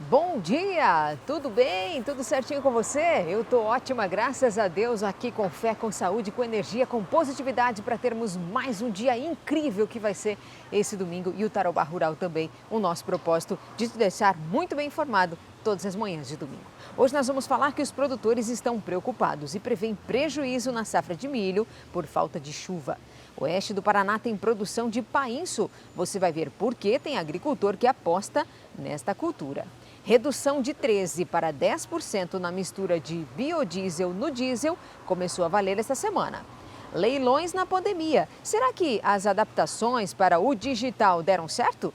Bom dia! Tudo bem? Tudo certinho com você? Eu tô ótima, graças a Deus, aqui com fé, com saúde, com energia, com positividade para termos mais um dia incrível que vai ser esse domingo e o Tarobá Rural também. O nosso propósito de te deixar muito bem informado todas as manhãs de domingo. Hoje nós vamos falar que os produtores estão preocupados e prevêem prejuízo na safra de milho por falta de chuva. O oeste do Paraná tem produção de painço. Você vai ver por que tem agricultor que aposta nesta cultura. Redução de 13% para 10% na mistura de biodiesel no diesel começou a valer esta semana. Leilões na pandemia. Será que as adaptações para o digital deram certo?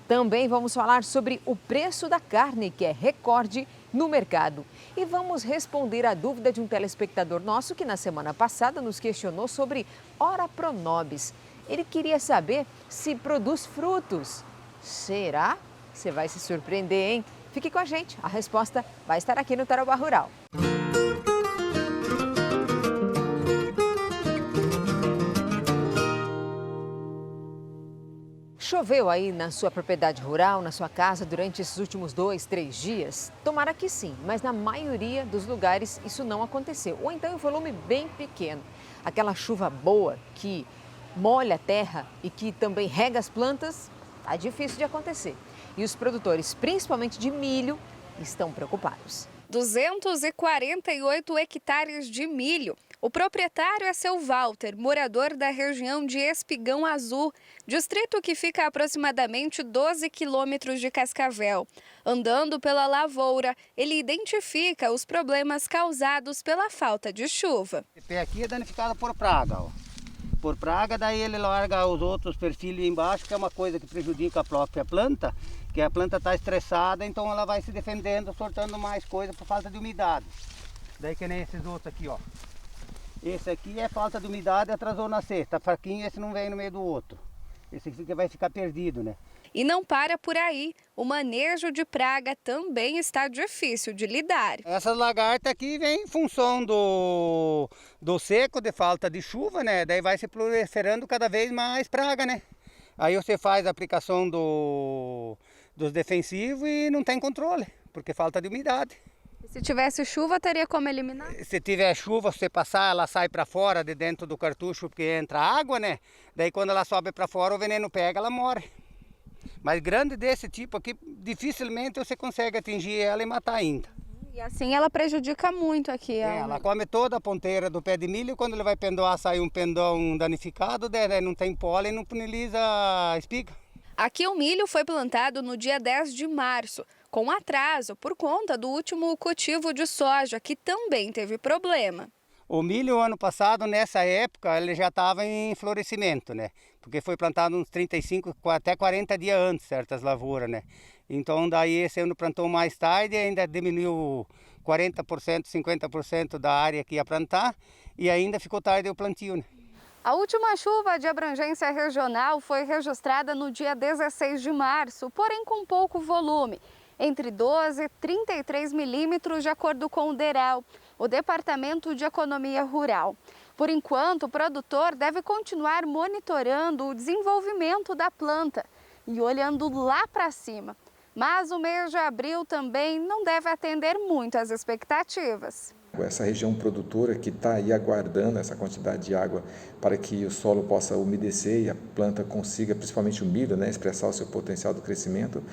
Também vamos falar sobre o preço da carne, que é recorde no mercado. E vamos responder a dúvida de um telespectador nosso que na semana passada nos questionou sobre Ora Pronobis. Ele queria saber se produz frutos. Será? Você vai se surpreender, hein? Fique com a gente, a resposta vai estar aqui no Tarobá Rural. Choveu aí na sua propriedade rural, na sua casa, durante esses últimos 2, 3 dias? Tomara que sim, mas na maioria dos lugares isso não aconteceu. Ou então em volume bem pequeno. Aquela chuva boa que molha a terra e que também rega as plantas, tá difícil de acontecer. E os produtores, principalmente de milho, estão preocupados. 248 hectares de milho. O proprietário é seu Walter, morador da região de Espigão Azul, distrito que fica a aproximadamente 12 quilômetros de Cascavel. Andando pela lavoura, ele identifica os problemas causados pela falta de chuva. Esse pé aqui é danificado por praga, ó. Por praga, daí ele larga os outros perfis embaixo, que é uma coisa que prejudica a própria planta, que a planta está estressada, então ela vai se defendendo, soltando mais coisa por falta de umidade. Daí que nem esses outros aqui, ó. Esse aqui é falta de umidade, atrasou nascer, tá fraquinho, esse não vem no meio do outro. Esse aqui vai ficar perdido, né? E não para por aí, o manejo de praga também está difícil de lidar. Essas lagartas aqui vêm em função do seco, de falta de chuva, né? Daí vai se proliferando cada vez mais praga, né? Aí você faz a aplicação dos defensivos e não tem controle, porque falta de umidade. Se tivesse chuva, teria como eliminar? Se tiver chuva, você passar, ela sai para fora de dentro do cartucho, porque entra água, né? Daí quando ela sobe para fora, o veneno pega, ela morre. Mas grande desse tipo aqui, dificilmente você consegue atingir ela e matar ainda. E assim ela prejudica muito aqui. Ela come toda a ponteira do pé de milho, quando ele vai pendoar, sai um pendão danificado, daí não tem pólen, não puniliza a espiga. Aqui o milho foi plantado no dia 10 de março, com atraso por conta do último cultivo de soja, que também teve problema. O milho, ano passado, nessa época, ele já estava em florescimento, né? Porque foi plantado uns 35, até 40 dias antes, certas lavouras, né? Então, daí esse ano plantou mais tarde, ainda diminuiu 40%, 50% da área que ia plantar e ainda ficou tarde o plantio, né? A última chuva de abrangência regional foi registrada no dia 16 de março, porém com pouco volume, entre 12 e 33 milímetros, de acordo com o DEREL, o Departamento de Economia Rural. Por enquanto, o produtor deve continuar monitorando o desenvolvimento da planta e olhando lá para cima. Mas o mês de abril também não deve atender muito às expectativas. Essa região produtora que está aí aguardando essa quantidade de água para que o solo possa umedecer e a planta consiga, principalmente o milho, né, expressar o seu potencial do crescimento,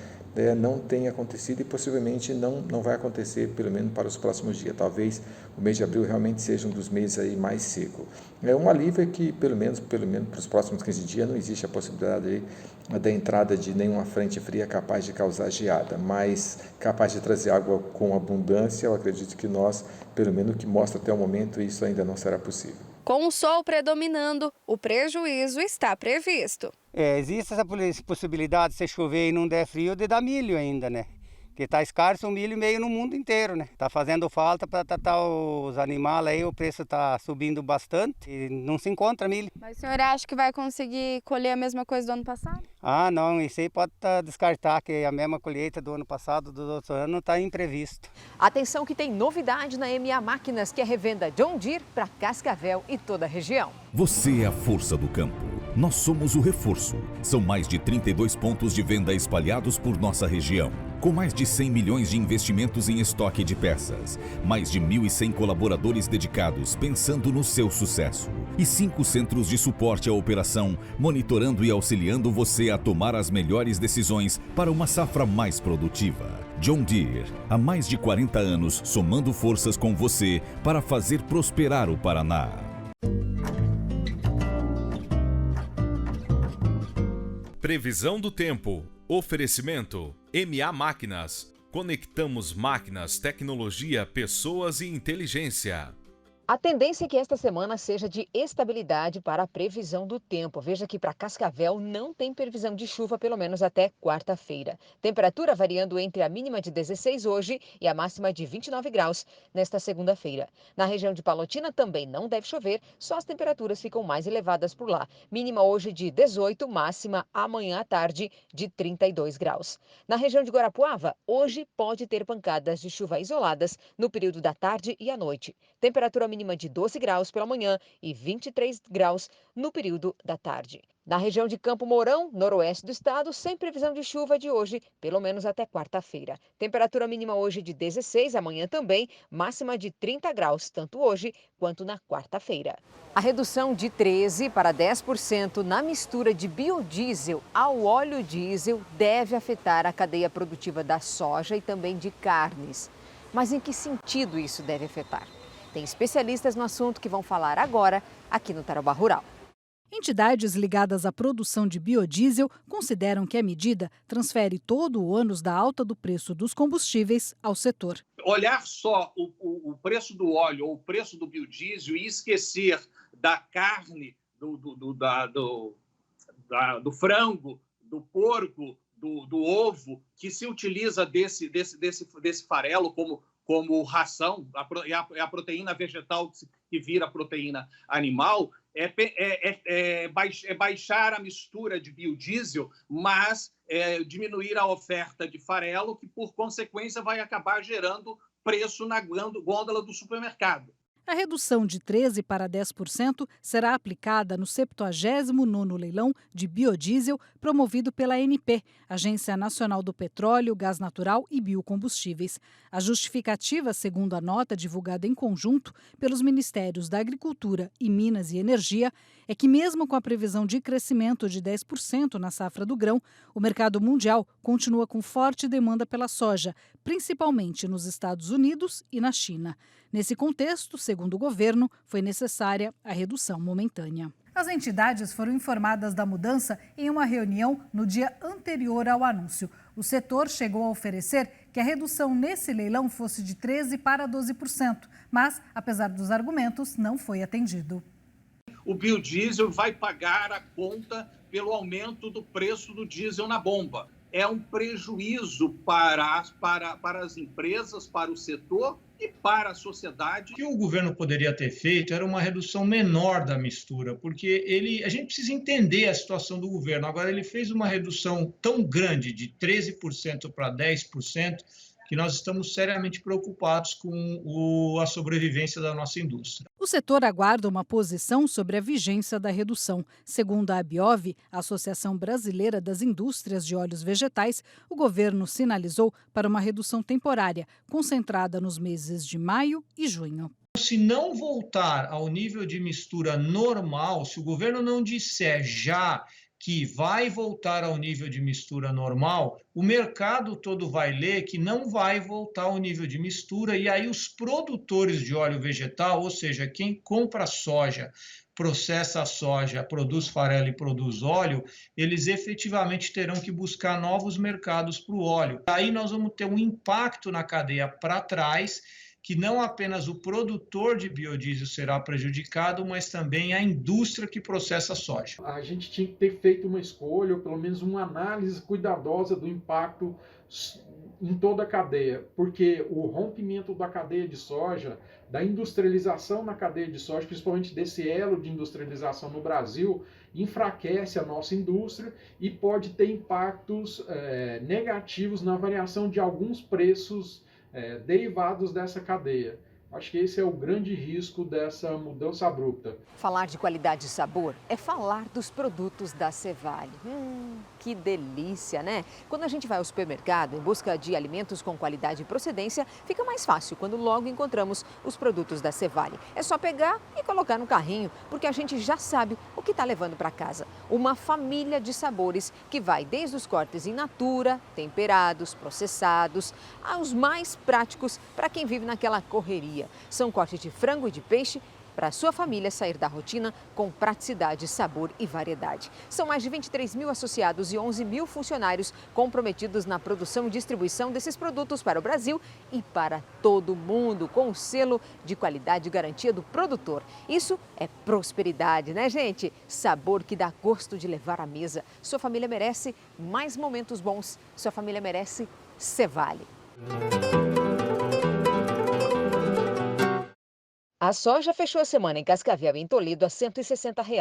não tem acontecido e possivelmente não vai acontecer, pelo menos para os próximos dias. Talvez o mês de abril realmente seja um dos meses aí mais seco. É um alívio que, pelo menos para os próximos 15 dias, não existe a possibilidade da entrada de nenhuma frente fria capaz de causar geada, mas capaz de trazer água com abundância. Eu acredito que nós, pelo menos o que mostra até o momento, isso ainda não será possível. Com o sol predominando, o prejuízo está previsto. Existe essa possibilidade, se chover e não der frio, de dar milho ainda, né? Porque está escasso o milho meio no mundo inteiro, né? Está fazendo falta para tratar os animais aí, o preço está subindo bastante e não se encontra milho. Mas o senhor acha que vai conseguir colher a mesma coisa do ano passado? Ah, não, isso aí pode descartar, que a mesma colheita do ano passado, do outro ano, está imprevisto. Atenção que tem novidade na MA Máquinas, que é revenda John Deere para Cascavel e toda a região. Você é a força do campo. Nós somos o reforço. São mais de 32 pontos de venda espalhados por nossa região. Com mais de 100 milhões de investimentos em estoque de peças, mais de 1.100 colaboradores dedicados pensando no seu sucesso e 5 centros de suporte à operação, monitorando e auxiliando você a tomar as melhores decisões para uma safra mais produtiva. John Deere, há mais de 40 anos, somando forças com você para fazer prosperar o Paraná. Previsão do tempo. Oferecimento MA Máquinas. Conectamos máquinas, tecnologia, pessoas e inteligência. A tendência é que esta semana seja de estabilidade para a previsão do tempo. Veja que para Cascavel não tem previsão de chuva, pelo menos até quarta-feira. Temperatura variando entre a mínima de 16 hoje e a máxima de 29 graus nesta segunda-feira. Na região de Palotina também não deve chover, só as temperaturas ficam mais elevadas por lá. Mínima hoje de 18, máxima amanhã à tarde de 32 graus. Na região de Guarapuava, hoje pode ter pancadas de chuva isoladas no período da tarde e à noite. Temperatura mínima de 12 graus pela manhã e 23 graus no período da tarde. Na região de Campo Mourão, noroeste do estado, sem previsão de chuva de hoje, pelo menos até quarta-feira. Temperatura mínima hoje de 16, amanhã também, máxima de 30 graus, tanto hoje quanto na quarta-feira. A redução de 13% para 10% na mistura de biodiesel ao óleo diesel deve afetar a cadeia produtiva da soja e também de carnes. Mas em que sentido isso deve afetar? Tem especialistas no assunto que vão falar agora aqui no Tarobá Rural. Entidades ligadas à produção de biodiesel consideram que a medida transfere todo o ônus da alta do preço dos combustíveis ao setor. Olhar só o preço do óleo ou o preço do biodiesel e esquecer da carne, do frango, do porco, do ovo, que se utiliza desse farelo como ração, a proteína vegetal que vira proteína animal, é baixar a mistura de biodiesel, mas diminuir a oferta de farelo, que, por consequência, vai acabar gerando preço na gôndola do supermercado. A redução de 13% para 10% será aplicada no 79º leilão de biodiesel promovido pela ANP, Agência Nacional do Petróleo, Gás Natural e Biocombustíveis. A justificativa, segundo a nota divulgada em conjunto pelos Ministérios da Agricultura e Minas e Energia, é que mesmo com a previsão de crescimento de 10% na safra do grão, o mercado mundial continua com forte demanda pela soja, principalmente nos Estados Unidos e na China. Nesse contexto, segundo o governo, foi necessária a redução momentânea. As entidades foram informadas da mudança em uma reunião no dia anterior ao anúncio. O setor chegou a oferecer que a redução nesse leilão fosse de 13% para 12%, mas, apesar dos argumentos, não foi atendido. O biodiesel vai pagar a conta pelo aumento do preço do diesel na bomba. É um prejuízo para as empresas, para o setor e para a sociedade. O que o governo poderia ter feito era uma redução menor da mistura, porque a gente precisa entender a situação do governo. Agora, ele fez uma redução tão grande, de 13% para 10%, que nós estamos seriamente preocupados com a sobrevivência da nossa indústria. O setor aguarda uma posição sobre a vigência da redução. Segundo a ABIOV, a Associação Brasileira das Indústrias de Óleos Vegetais, o governo sinalizou para uma redução temporária, concentrada nos meses de maio e junho. Se não voltar ao nível de mistura normal, se o governo não disser já que vai voltar ao nível de mistura normal, o mercado todo vai ler que não vai voltar ao nível de mistura, e aí os produtores de óleo vegetal, ou seja, quem compra soja, processa a soja, produz farelo e produz óleo, eles efetivamente terão que buscar novos mercados para o óleo. Aí nós vamos ter um impacto na cadeia para trás, que não apenas o produtor de biodiesel será prejudicado, mas também a indústria que processa soja. A gente tinha que ter feito uma escolha, ou pelo menos uma análise cuidadosa do impacto em toda a cadeia, porque o rompimento da cadeia de soja, da industrialização na cadeia de soja, principalmente desse elo de industrialização no Brasil, enfraquece a nossa indústria e pode ter impactos negativos na variação de alguns preços derivados dessa cadeia. Acho que esse é o grande risco dessa mudança abrupta. Falar de qualidade e sabor é falar dos produtos da Cevale. Que delícia, né? Quando a gente vai ao supermercado em busca de alimentos com qualidade e procedência, fica mais fácil quando logo encontramos os produtos da Cevale. É só pegar e colocar no carrinho, porque a gente já sabe o que está levando para casa. Uma família de sabores que vai desde os cortes in natura, temperados, processados, aos mais práticos para quem vive naquela correria. São cortes de frango e de peixe para a sua família sair da rotina com praticidade, sabor e variedade. São mais de 23 mil associados e 11 mil funcionários comprometidos na produção e distribuição desses produtos para o Brasil e para todo mundo, com o selo de qualidade e garantia do produtor. Isso é prosperidade, né, gente? Sabor que dá gosto de levar à mesa. Sua família merece mais momentos bons. Sua família merece Cevale. A soja fechou a semana em Cascavel, em Toledo, a R$ 160, R$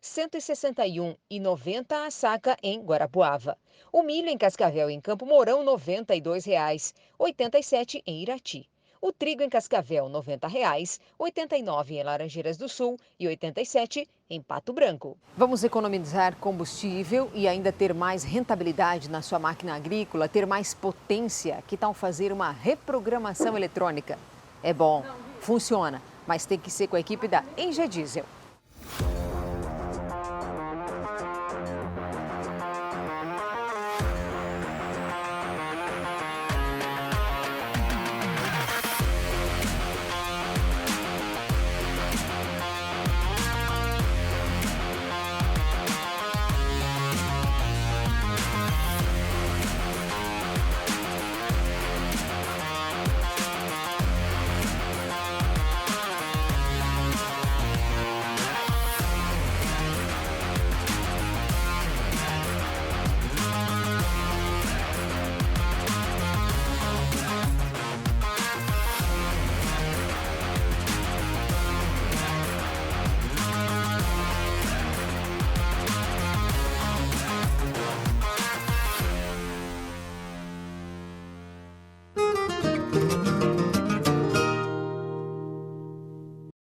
161,90 a saca em Guarapuava. O milho em Cascavel, em Campo Mourão, R$ 92,00, R$ 87,00 em Irati. O trigo em Cascavel, R$ 90,00, R$ 89,00 em Laranjeiras do Sul e R$ 87,00 em Pato Branco. Vamos economizar combustível e ainda ter mais rentabilidade na sua máquina agrícola, ter mais potência. Que tal fazer uma reprogramação eletrônica? É bom, funciona, mas tem que ser com a equipe da Engie Diesel.